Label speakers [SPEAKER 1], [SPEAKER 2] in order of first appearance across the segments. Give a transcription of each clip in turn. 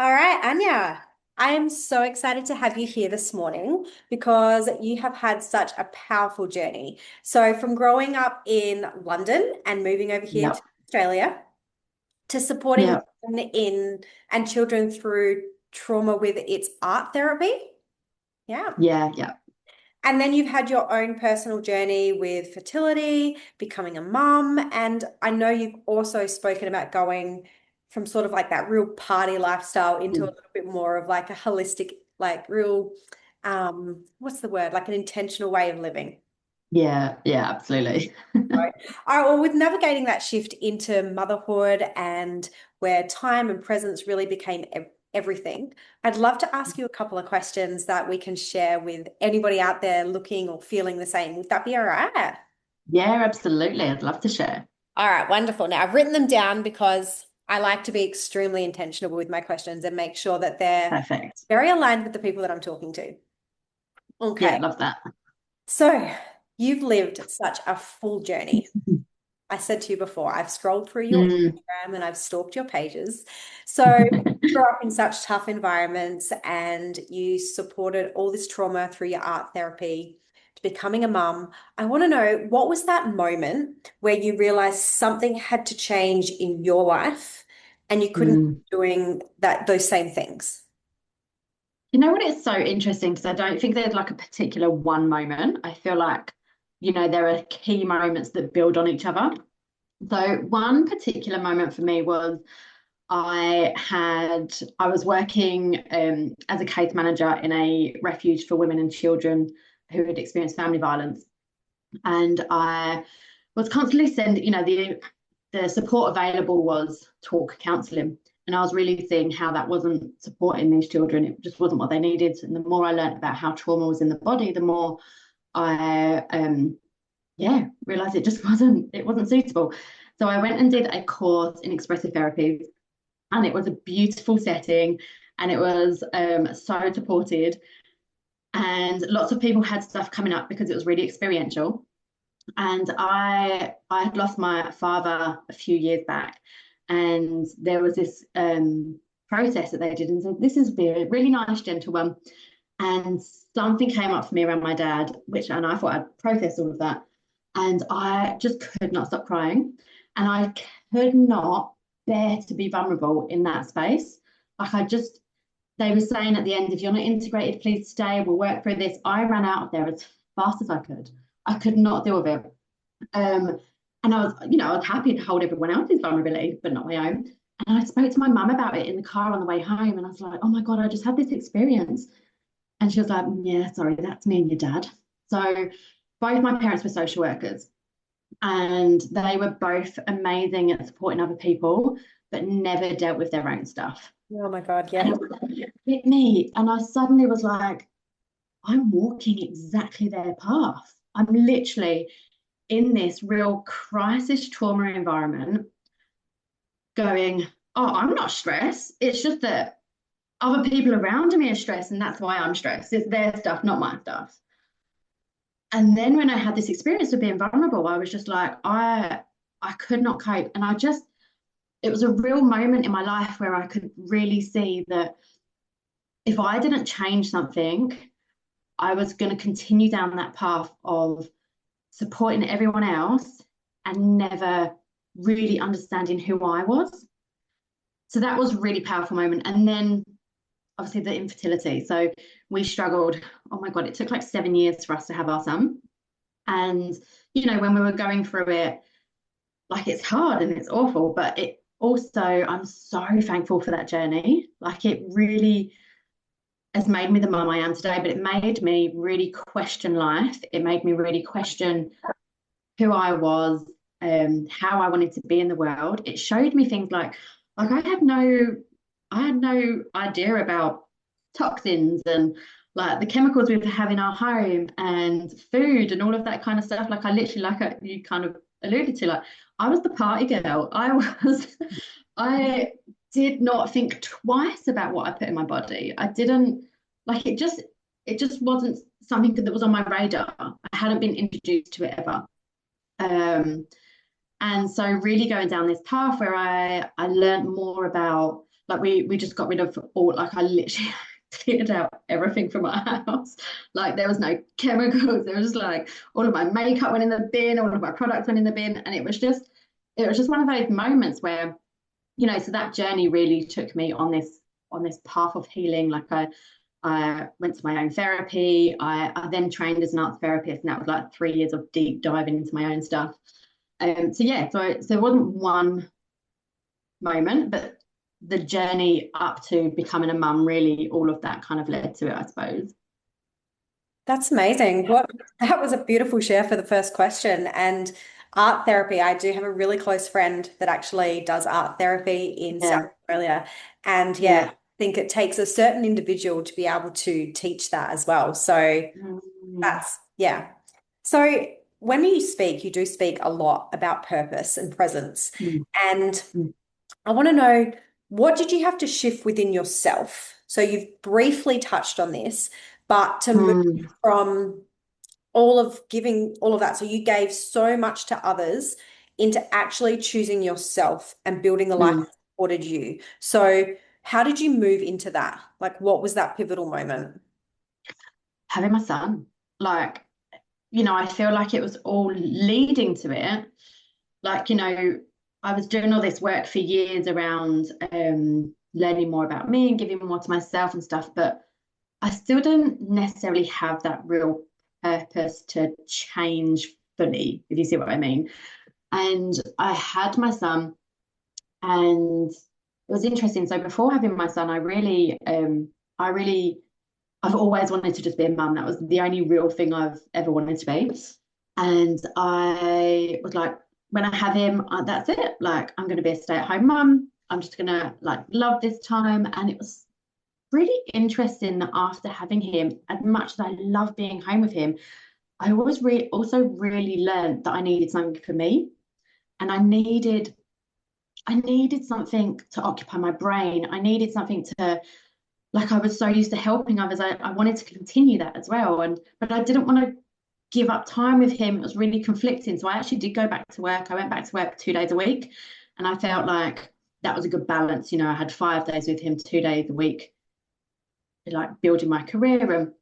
[SPEAKER 1] All right, Anya, I am so excited to have you here this morning because you have had such a powerful journey. So, from growing up in London and moving over here to
[SPEAKER 2] Yep.
[SPEAKER 1] Australia to supporting
[SPEAKER 2] Yep.
[SPEAKER 1] women in and children through trauma with its art therapy. Yeah.
[SPEAKER 2] Yeah. Yeah.
[SPEAKER 1] And then you've had your own personal journey with fertility, becoming a mum, and I know you've also spoken about going from sort of like that real party lifestyle into a
[SPEAKER 2] Mm.
[SPEAKER 1] little bit more of like a holistic, like real, what's the word? Like an intentional way of living.
[SPEAKER 2] Yeah. Yeah. Absolutely.
[SPEAKER 1] Right. All right, well, with navigating that shift into motherhood and where time and presence really became everything, I'd love to ask you a couple of questions that we can share with anybody out there looking or feeling the same. Would that be all right?
[SPEAKER 2] Yeah. Absolutely. I'd love to share.
[SPEAKER 1] All right, wonderful. Now, I've written them down because I like to be extremely intentional with my questions and make sure that they're
[SPEAKER 2] Perfect.
[SPEAKER 1] very aligned with the people that I'm talking to.
[SPEAKER 2] Yeah.
[SPEAKER 1] Okay,
[SPEAKER 2] Love that.
[SPEAKER 1] so you've lived such a full journey. I said to you before, I've scrolled through your
[SPEAKER 2] Mm.
[SPEAKER 1] Instagram and I've stalked your pages. So you grew up in such tough environments and you supported all this trauma through your art therapy to becoming a mum. I want to know what was that moment where you realized something had to change in your life and you couldn't
[SPEAKER 2] Mm.
[SPEAKER 1] keep doing those same things?
[SPEAKER 2] You know what? It's so interesting because I don't think there's like a particular one moment. I feel like, there are key moments that build on each other. So one particular moment for me was I was working as a case manager in a refuge for women and children who had experienced family violence. And I was constantly sending, the support available was talk counselling. And I was really seeing how that wasn't supporting these children. It just wasn't what they needed. And the more I learned about how trauma was in the body, the more I realized it wasn't suitable. So I went and did a course in expressive therapy, and it was a beautiful setting, and it was so supported, and lots of people had stuff coming up because it was really experiential. And I had lost my father a few years back, and there was this process that they did, and said this is a really nice, gentle one. And something came up for me around my dad, and I thought I'd process all of that, and I just could not stop crying, and I could not bear to be vulnerable in that space. Like they were saying at the end, if you're not integrated, please stay. We'll work through this. I ran out of there as fast as I could. I could not deal with it. Um, and I was happy to hold everyone else's vulnerability, but not my own. And I spoke to my mum about it in the car on the way home, and I was like, "Oh my God, I just had this experience." And she was like, "Yeah, sorry, that's me and your dad." So both my parents were social workers, and they were both amazing at supporting other people, but never dealt with their own stuff.
[SPEAKER 1] Oh my God,
[SPEAKER 2] And
[SPEAKER 1] yeah.
[SPEAKER 2] it hit me, and I suddenly was like, I'm walking exactly their path. I'm literally in this real crisis trauma environment going, oh, I'm not stressed. It's just that other people around me are stressed, and that's why I'm stressed. It's their stuff, not my stuff. And then when I had this experience of being vulnerable, I was just like, I could not cope. And it was a real moment in my life where I could really see that if I didn't change something, I was going to continue down that path of supporting everyone else and never really understanding who I was. So that was a really powerful moment. And then obviously the infertility. So we struggled. Oh my God, it took like 7 years for us to have our son. And, when we were going through it, like it's hard and it's awful, but it also, I'm so thankful for that journey. Like it really has made me the mum I am today, but it made me really question life. It made me really question who I was, how I wanted to be in the world. It showed me things like I had no idea about toxins and like the chemicals we have in our home and food and all of that kind of stuff. Like I literally, you kind of alluded to, like I was the party girl. I did not think twice about what I put in my body. I didn't like it just wasn't something that was on my radar. I hadn't been introduced to it ever. Um, and so really going down this path where I learned more about Like we just got rid of all, like I literally cleared out everything from our house. Like there was no chemicals. There was like all of my makeup went in the bin, all of my products went in the bin. And it was just one of those moments where, so that journey really took me on this path of healing. Like I went to my own therapy. I then trained as an arts therapist, and that was like 3 years of deep diving into my own stuff. So yeah, so it wasn't one moment, but the journey up to becoming a mum, really, all of that kind of led to it, I suppose.
[SPEAKER 1] That's amazing. That was a beautiful share for the first question. And art therapy, I do have a really close friend that actually does art therapy in South
[SPEAKER 2] Yeah,
[SPEAKER 1] Australia. And yeah,
[SPEAKER 2] yeah.
[SPEAKER 1] I think it takes a certain individual to be able to teach that as well. So
[SPEAKER 2] Mm,
[SPEAKER 1] that's, yeah. So when you speak, you do speak a lot about purpose and presence.
[SPEAKER 2] mm,
[SPEAKER 1] And
[SPEAKER 2] mm,
[SPEAKER 1] I want to know, what did you have to shift within yourself? So you've briefly touched on this, but to move
[SPEAKER 2] mm,
[SPEAKER 1] from all of giving all of that. So you gave so much to others into actually choosing yourself and building the life
[SPEAKER 2] mm.
[SPEAKER 1] that supported you. So how did you move into that? Like, what was that pivotal moment?
[SPEAKER 2] Having my son, like, I feel like it was all leading to it. Like, I was doing all this work for years around learning more about me and giving more to myself and stuff, but I still don't necessarily have that real purpose to change fully, if you see what I mean. And I had my son, and it was interesting. So before having my son, I've always wanted to just be a mum. That was the only real thing I've ever wanted to be. And I was like, when I have him, that's it. Like, I'm going to be a stay-at-home mum. I'm just going to like love this time. And it was really interesting that after having him, as much as I love being home with him, I was also really learned that I needed something for me. And I needed something to occupy my brain. I needed something to, like, I was so used to helping others. I wanted to continue that as well. But I didn't want to give up time with him. It was really conflicting. So I actually did go back to work. I went back to work 2 days a week, and I felt like that was a good balance. I had 5 days with him, 2 days a week, like building my career.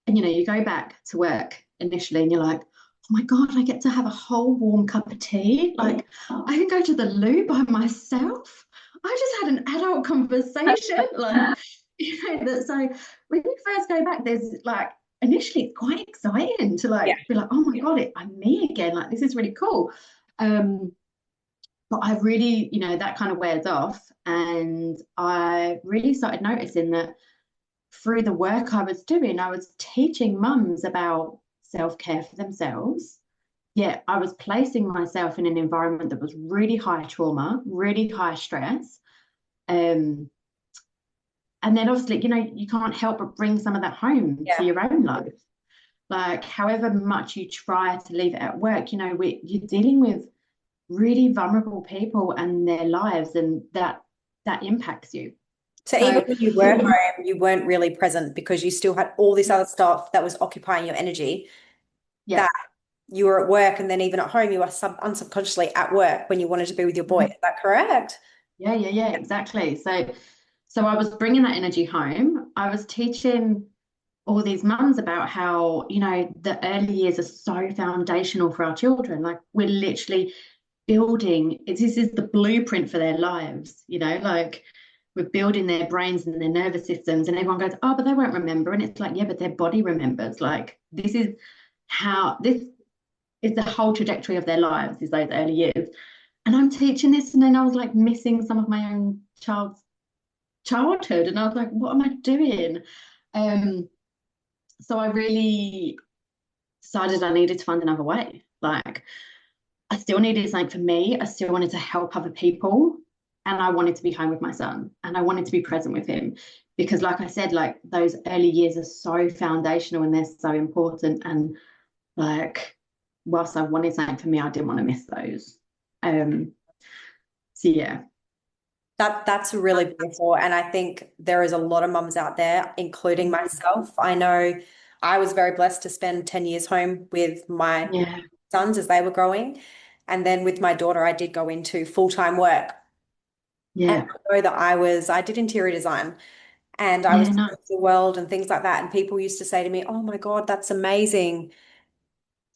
[SPEAKER 2] And you go back to work initially and you're like, oh my God, I get to have a whole warm cup of tea. Like I can go to the loo by myself. I just had an adult conversation. Like, so when you first go back, there's like initially it's quite exciting to
[SPEAKER 1] Yeah.
[SPEAKER 2] like be like, oh my God, I'm me again. Like this is really cool. Um, but I really, that kind of wears off. And I really started noticing that through the work I was doing, I was teaching mums about self-care for themselves. Yeah, I was placing myself in an environment that was really high trauma, really high stress. Um, and then obviously, you can't help but bring some of that home to
[SPEAKER 1] Yeah.
[SPEAKER 2] your own life. Like, however much you try to leave it at work, you're dealing with really vulnerable people and their lives, and that impacts you.
[SPEAKER 1] So even
[SPEAKER 2] So,
[SPEAKER 1] when you were home, you weren't really present because you still had all this other stuff that was occupying your energy
[SPEAKER 2] yeah.
[SPEAKER 1] that you were at work, and then even at home, you were unsubconsciously at work when you wanted to be with your boy.
[SPEAKER 2] Mhm.
[SPEAKER 1] Is that correct?
[SPEAKER 2] Yeah, yeah, yeah, exactly. So I was bringing that energy home. I was teaching all these mums about how, the early years are so foundational for our children. Like we're literally building, this is the blueprint for their lives, like we're building their brains and their nervous systems. And everyone goes, oh, but they won't remember. And it's like, yeah, but their body remembers. Like this is the whole trajectory of their lives, is those early years. And I'm teaching this, and then I was like missing some of my own childhood, and I was like, what am I doing? Um, so I really decided I needed to find another way. Like I still needed something for me. I still wanted to help other people, and I wanted to be home with my son, and I wanted to be present with him because, like I said, like those early years are so foundational and they're so important. And like, whilst I wanted something for me, I didn't want to miss those. Um, so yeah.
[SPEAKER 1] That's really beautiful. And I think there is a lot of mums out there, including
[SPEAKER 2] Mm.
[SPEAKER 1] myself. I know I was very blessed to spend 10 years home with my
[SPEAKER 2] Yeah.
[SPEAKER 1] sons as they were growing. And then with my daughter, I did go into full-time work. And
[SPEAKER 2] Yeah.
[SPEAKER 1] I know that I did interior design and I was
[SPEAKER 2] Yeah,
[SPEAKER 1] touring
[SPEAKER 2] nice.
[SPEAKER 1] the world and things like that. And people used to say to me, "Oh my God, that's amazing."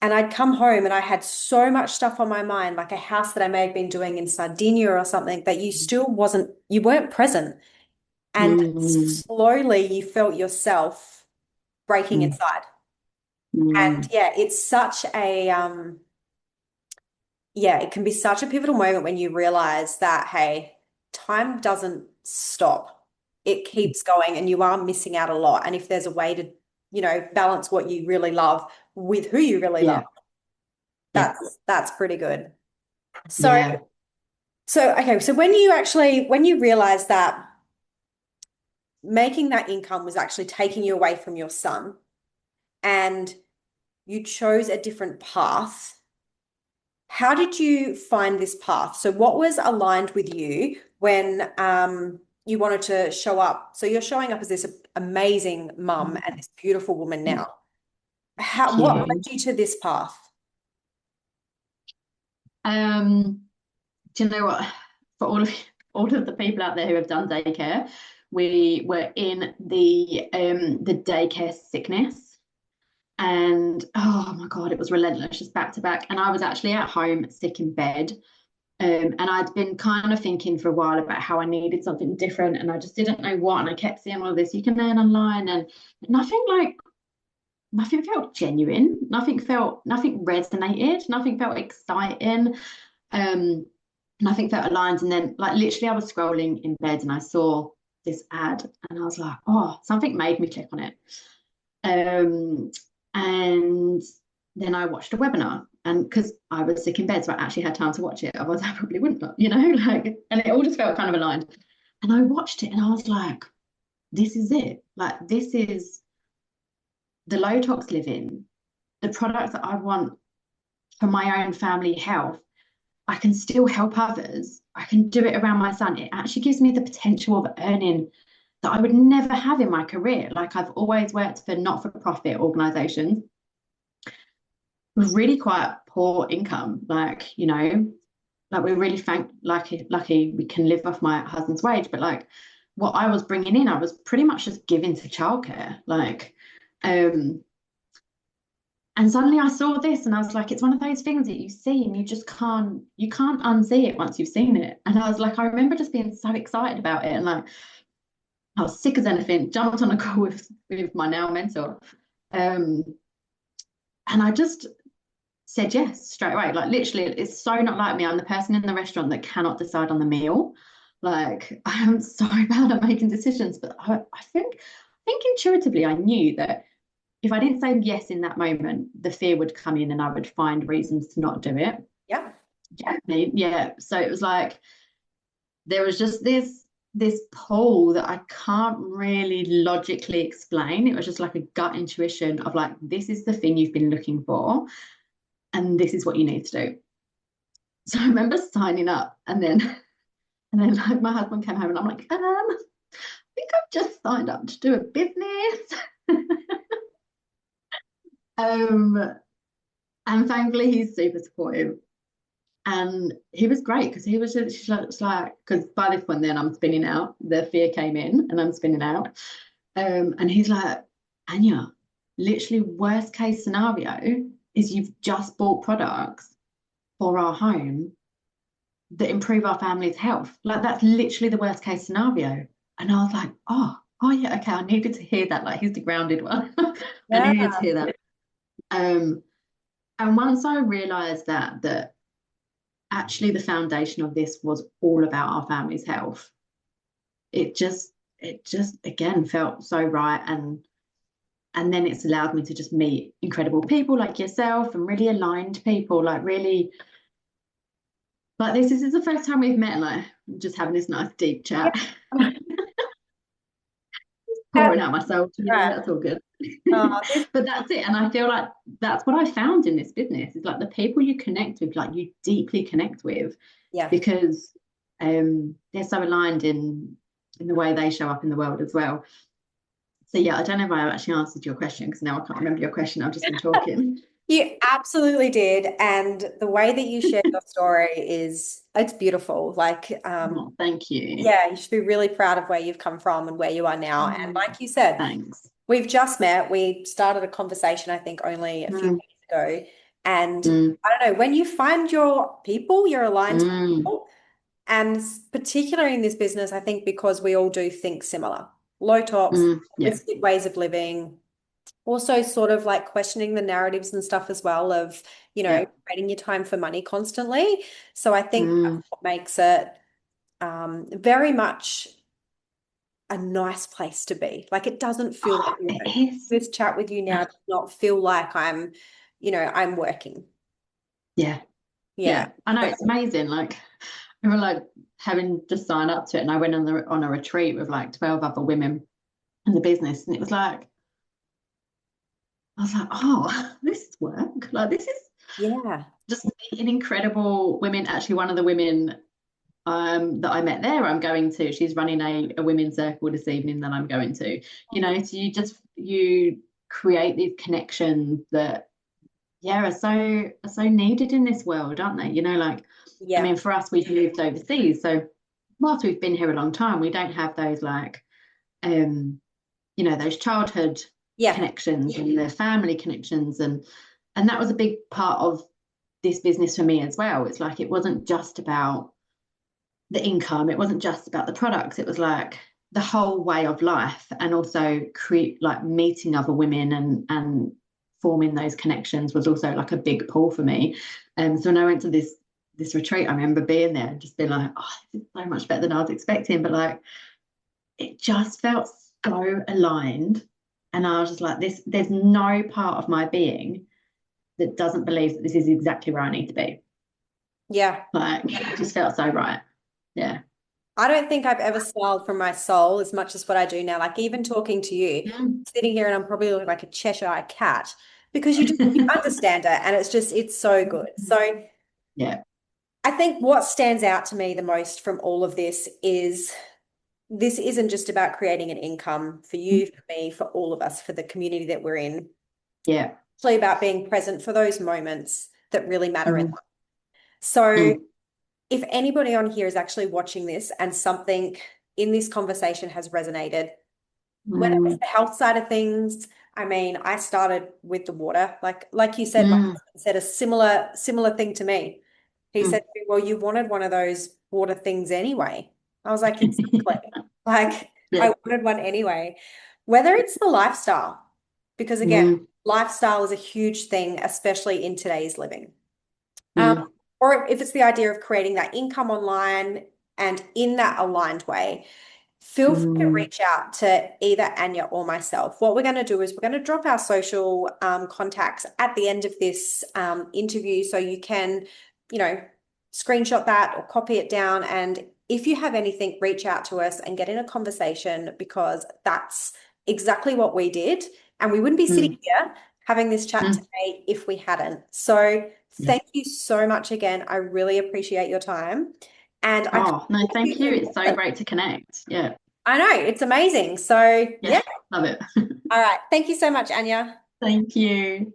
[SPEAKER 1] And I'd come home and I had so much stuff on my mind, like a house that I may have been doing in Sardinia or something, that you weren't present. And
[SPEAKER 2] Mm,
[SPEAKER 1] slowly you felt yourself breaking
[SPEAKER 2] mm,
[SPEAKER 1] inside. And
[SPEAKER 2] mm,
[SPEAKER 1] yeah, it's such a, yeah, it can be such a pivotal moment when you realize that, hey, time doesn't stop. It keeps going and you are missing out a lot. And if there's a way to, balance what you really love with who you really love,
[SPEAKER 2] yeah, yeah,
[SPEAKER 1] that's pretty good. So,
[SPEAKER 2] yeah.
[SPEAKER 1] okay, so when you realize that making that income was actually taking you away from your son and you chose a different path, how did you find this path? So, what was aligned with you when you wanted to show up? So, you're showing up as this amazing mum and this beautiful woman
[SPEAKER 2] Thank
[SPEAKER 1] now. What
[SPEAKER 2] you.
[SPEAKER 1] led you to this path?
[SPEAKER 2] Um, do you know what? For all of the people out there who have done daycare, we were in the daycare sickness, and oh my God, it was relentless, just back to back. And I was actually at home sick in bed. And I'd been kind of thinking for a while about how I needed something different, and I just didn't know what. And I kept seeing all this you can learn online, and nothing like nothing felt genuine, nothing resonated, nothing felt exciting, nothing felt aligned. And then, like, literally, I was scrolling in bed and I saw this ad, and I was like, oh, something made me click on it. Um, and then I watched a webinar, and because I was sick in bed, so I actually had time to watch it. Otherwise, I probably wouldn't have, like, and it all just felt kind of aligned. And I watched it, and I was like, this is it. Like, this is the low tox living, the products that I want for my own family health. I can still help others. I can do it around my son. It actually gives me the potential of earning that I would never have in my career. Like, I've always worked for not-for-profit organizations with really quite poor income. Like we're really lucky we can live off my husband's wage, but like what I was bringing in, I was pretty much just giving to childcare. Um, and suddenly I saw this and I was like, it's one of those things that you see and you can't unsee it once you've seen it. And I was like, I remember just being so excited about it, and like I was sick as anything, jumped on a call with my now mentor. Um, and I just said yes straight away. Like, literally, it's so not like me. I'm the person in the restaurant that cannot decide on the meal. Like, I am so bad at making decisions, but I think intuitively I knew that if I didn't say yes in that moment, the fear would come in and I would find reasons to not do it.
[SPEAKER 1] Yeah.
[SPEAKER 2] Yeah. So it was like there was just this pull that I can't really logically explain. It was just like a gut intuition of like, this is the thing you've been looking for, and this is what you need to do. So I remember signing up, and then like my husband came home and I'm like, I think I've just signed up to do a business. um, and thankfully he's super supportive. And he was great because he was just like, because by this point then I'm spinning out. The fear came in and I'm spinning out. And he's like, Anya, literally worst case scenario is you've just bought products for our home that improve our family's health. Like, that's literally the worst case scenario. And I was like, oh yeah, okay. I needed to hear that. Like, he's the grounded one. I
[SPEAKER 1] Yeah.
[SPEAKER 2] needed to hear that. Um, and once I realized that actually the foundation of this was all about our family's health, it just again felt so right. And then it's allowed me to just meet incredible people like yourself and really aligned people, like really like this is the first time we've met, like just having this nice deep
[SPEAKER 1] Yeah.
[SPEAKER 2] chat.
[SPEAKER 1] That's
[SPEAKER 2] Pouring out myself to you.
[SPEAKER 1] right.
[SPEAKER 2] That's all good.
[SPEAKER 1] This,
[SPEAKER 2] But that's it. And I feel like that's what I found in this business is like the people you connect with, like you deeply connect with,
[SPEAKER 1] yeah.
[SPEAKER 2] because they're so aligned in the way they show up in the world as well. So yeah, I don't know if I actually answered your question because now I can't remember your question. I've just been talking.
[SPEAKER 1] You absolutely did. And the way that you shared your story it's beautiful.
[SPEAKER 2] Oh, thank you.
[SPEAKER 1] Yeah, you should be really proud of where you've come from and where you are now. And
[SPEAKER 2] Oh,
[SPEAKER 1] like you said,
[SPEAKER 2] thanks.
[SPEAKER 1] we've just met. We started a conversation, I think, only a few
[SPEAKER 2] Mm,
[SPEAKER 1] weeks ago. And
[SPEAKER 2] mm,
[SPEAKER 1] I don't know, when you find your people, you're aligned
[SPEAKER 2] mm,
[SPEAKER 1] people, and particularly in this business, I think because we all do think similar, low tox,
[SPEAKER 2] yeah.
[SPEAKER 1] holistic ways of living, also sort of like questioning the narratives and stuff as well of,
[SPEAKER 2] Yeah.
[SPEAKER 1] trading your time for money constantly. So I think that's
[SPEAKER 2] Mm.
[SPEAKER 1] what makes it very much a nice place to be. Like it doesn't feel
[SPEAKER 2] Oh,
[SPEAKER 1] like work.
[SPEAKER 2] it is.
[SPEAKER 1] This chat with you now does not feel like I'm working.
[SPEAKER 2] Yeah.
[SPEAKER 1] Yeah.
[SPEAKER 2] Yeah. I know
[SPEAKER 1] So,
[SPEAKER 2] it's amazing. Like we were like having just signed up to it, and I went on a retreat with like 12 other women in the business, and it was like I was like, oh, this is work. Like this is
[SPEAKER 1] yeah.
[SPEAKER 2] just an incredible women. Actually, one of the women that I met there, I'm going to. She's running a women's circle this evening that I'm going to. So you create these connections that are so needed in this world, aren't they? Like I
[SPEAKER 1] Yeah.
[SPEAKER 2] mean, for us, we've moved overseas, so whilst we've been here a long time, we don't have those like those childhood
[SPEAKER 1] Yeah.
[SPEAKER 2] connections and the family connections, and that was a big part of this business for me as well. It's like it wasn't just about the income, it wasn't just about the products, it was like the whole way of life, and also create like meeting other women and forming those connections was also like a big pull for me. So when I went to this retreat, I remember being there and just being like, oh, this is so much better than I was expecting, but like it just felt so aligned. And I was just like, there's no part of my being that doesn't believe that this is exactly where I need to be.
[SPEAKER 1] Yeah.
[SPEAKER 2] Like it just felt so right. Yeah.
[SPEAKER 1] I don't think I've ever smiled from my soul as much as what I do now. Like even talking to you,
[SPEAKER 2] Mm.
[SPEAKER 1] sitting here and I'm probably looking like a Cheshire cat because you understand it and it's so good. So
[SPEAKER 2] Yeah.
[SPEAKER 1] I think what stands out to me the most from all of this is this isn't just about creating an income for you, for me, for all of us, for the community that we're in. It's
[SPEAKER 2] Yeah.
[SPEAKER 1] actually about being present for those moments that really matter in
[SPEAKER 2] Mm,
[SPEAKER 1] life. So
[SPEAKER 2] mm,
[SPEAKER 1] if anybody on here is actually watching this and something in this conversation has resonated, whether it's
[SPEAKER 2] mm,
[SPEAKER 1] the health side of things, I mean, I started with the water. Like you said, my
[SPEAKER 2] mm,
[SPEAKER 1] husband said a similar thing to me. He said
[SPEAKER 2] mm.
[SPEAKER 1] to me, well, you wanted one of those water things anyway. I was like, exactly. Like
[SPEAKER 2] Yeah.
[SPEAKER 1] I wanted one anyway. Whether it's the lifestyle, because again,
[SPEAKER 2] Mm,
[SPEAKER 1] lifestyle is a huge thing, especially in today's living. Um,
[SPEAKER 2] mm,
[SPEAKER 1] or if it's the idea of creating that income online and in that aligned way, feel free to
[SPEAKER 2] mm,
[SPEAKER 1] reach out to either Anya or myself. What we're going to do is we're going to drop our social contacts at the end of this interview so you can, you know, screenshot that or copy it down. And if you have anything, reach out to us and get in a conversation because that's exactly what we did. And we wouldn't be sitting
[SPEAKER 2] mm,
[SPEAKER 1] here having this chat
[SPEAKER 2] mm.
[SPEAKER 1] today if we hadn't. So
[SPEAKER 2] Yeah.
[SPEAKER 1] thank you so much again. I really appreciate your time. And I can't
[SPEAKER 2] Oh, no,
[SPEAKER 1] wait to
[SPEAKER 2] thank
[SPEAKER 1] see you
[SPEAKER 2] you.
[SPEAKER 1] in
[SPEAKER 2] It's so
[SPEAKER 1] person.
[SPEAKER 2] great to connect. Yeah.
[SPEAKER 1] I know, it's amazing. So,
[SPEAKER 2] Yeah.
[SPEAKER 1] yeah.
[SPEAKER 2] Love it.
[SPEAKER 1] All right. Thank you so much, Anya.
[SPEAKER 2] Thank you.